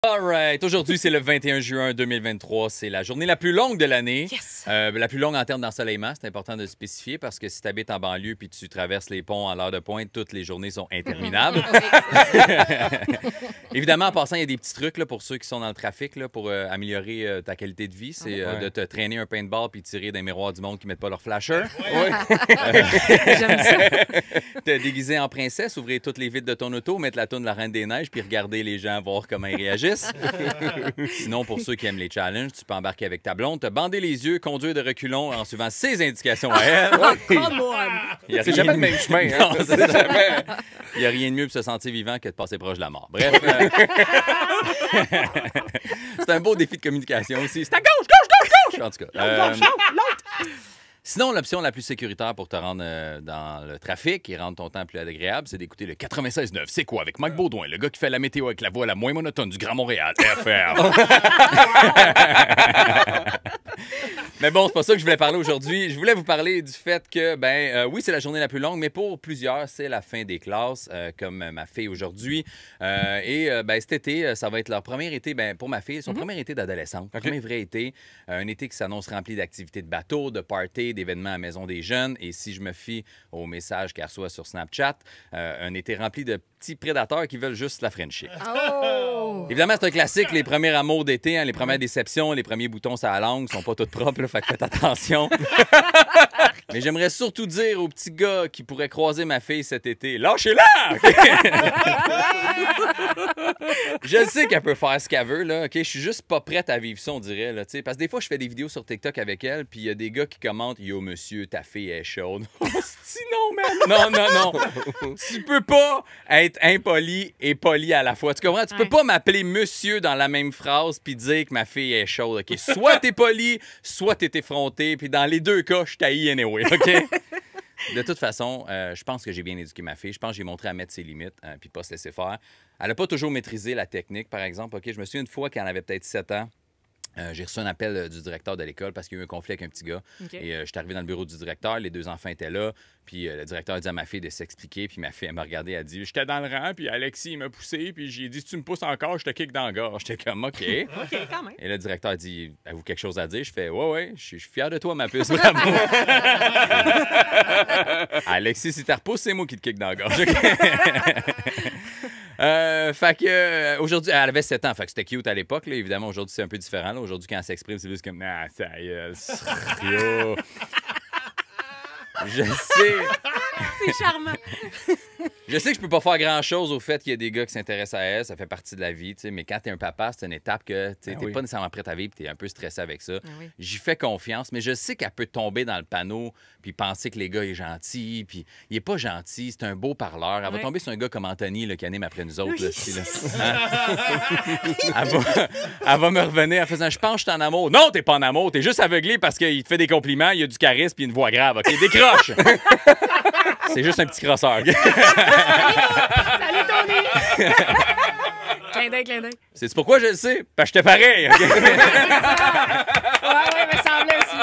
Alright, aujourd'hui c'est le 21 juin 2023, c'est la journée la plus longue de l'année. Yes! La plus longue en termes d'ensoleillement, c'est important de le spécifier parce que si tu habites en banlieue puis tu traverses les ponts à l'heure de pointe, toutes les journées sont interminables. Évidemment, en passant, il y a des petits trucs là, pour ceux qui sont dans le trafic là, pour améliorer ta qualité de vie. C'est de te traîner un paintball puis tirer des miroirs du monde qui mettent pas leur flasher. J'aime ça. Te déguiser en princesse, ouvrir toutes les vitres de ton auto, mettre la toune de la Reine des Neiges puis regarder les gens voir comment ils réagissent. Sinon, pour ceux qui aiment les challenges, tu peux embarquer avec ta blonde, te bander les yeux, conduire de reculons en suivant ses indications à elle. Come on! C'est jamais le même chemin. Hein? Non, c'est jamais. Il n'y a rien de mieux pour se sentir vivant que de passer proche de la mort. Bref, c'est un beau défi de communication aussi. C'est à gauche, gauche, gauche, gauche! En tout cas. L'autre! Sinon, l'option la plus sécuritaire pour te rendre dans le trafic et rendre ton temps plus agréable, c'est d'écouter le 96.9. C'est quoi? Avec Mike Baudouin, le gars qui fait la météo avec la voix la moins monotone du Grand Montréal. FR. Mais bon, c'est pas ça que je voulais parler aujourd'hui. Je voulais vous parler du fait que, oui, c'est la journée la plus longue, mais pour plusieurs, c'est la fin des classes, comme ma fille aujourd'hui. Cet été, ça va être leur premier été, pour ma fille, son premier été d'adolescente. Premier vrai été. Un été qui s'annonce rempli d'activités de bateau, de party, d'événements à la Maison des Jeunes. Et si je me fie aux messages qu'elle reçoit sur Snapchat, un été rempli de petits prédateurs qui veulent juste la frenchir. Oh! Évidemment, c'est un classique, les premiers amours d'été, hein, les premières déceptions, les premiers boutons sur la langue sont pas toutes propres, là, fait que faites attention. Mais j'aimerais surtout dire aux petits gars qui pourraient croiser ma fille cet été, lâchez-la! Je sais qu'elle peut faire ce qu'elle veut, là, OK? Je suis juste pas prête à vivre ça, on dirait, là, parce que des fois, je fais des vidéos sur TikTok avec elle, puis il y a des gars qui commentent « Yo, monsieur, ta fille est chaude. » Oh, non, man! Non. Tu peux pas être impoli et poli à la fois. Tu comprends? Tu peux pas m'appeler monsieur dans la même phrase puis dire que ma fille est chaude, OK? Soit t'es poli, soit t'es effronté, puis dans les deux cas, je t'haïs anyway, OK? De toute façon, je pense que j'ai bien éduqué ma fille. Je pense que j'ai montré à mettre ses limites puis pas se laisser faire. Elle n'a pas toujours maîtrisé la technique, par exemple. OK? Je me souviens une fois quand elle avait peut-être 7 ans, j'ai reçu un appel du directeur de l'école parce qu'il y a eu un conflit avec un petit gars. Okay. Et je suis arrivé dans le bureau du directeur, les deux enfants étaient là, puis le directeur a dit à ma fille de s'expliquer, puis ma fille, elle m'a regardé, elle a dit « J'étais dans le rang, puis Alexis, il m'a poussé, puis j'ai dit « Si tu me pousses encore, je te kick dans la gorge. » J'étais comme « OK. » OK, quand même. Et le directeur a dit « Avez-vous quelque chose à dire? » Je fais « Ouais, je suis fier de toi, ma puce, bravo. » Alexis, si t'as repoussé, c'est moi qui te kick dans la gorge. Aujourd'hui, elle avait 7 ans, fait que c'était cute à l'époque. Évidemment, aujourd'hui, c'est un peu différent. Aujourd'hui, quand elle s'exprime, c'est juste comme « Ah, ça y est, sérieux. » Je sais. C'est charmant. Je sais que je peux pas faire grand-chose au fait qu'il y a des gars qui s'intéressent à elle. Ça fait partie de la vie, mais quand t'es un papa, c'est une étape que t'es pas nécessairement prêt à vivre, t'es un peu stressé avec ça. J'y fais confiance, mais je sais qu'elle peut tomber dans le panneau puis penser que les gars est gentil, puis il est pas gentil, c'est un beau parleur. Elle va tomber sur un gars comme Anthony là, qui anime après nous autres. Là, elle va me revenir en faisant « Je pense que je suis en amour. » Non, t'es pas en amour, t'es juste aveuglé parce qu'il te fait des compliments, il a du charisme puis une voix grave. OK, décroche! C'est juste un petit crosseur. Salut, Tony! Clin d'œil. C'est pourquoi je le sais? Parce que j'étais pareil. Okay? Ouais, me semblait aussi.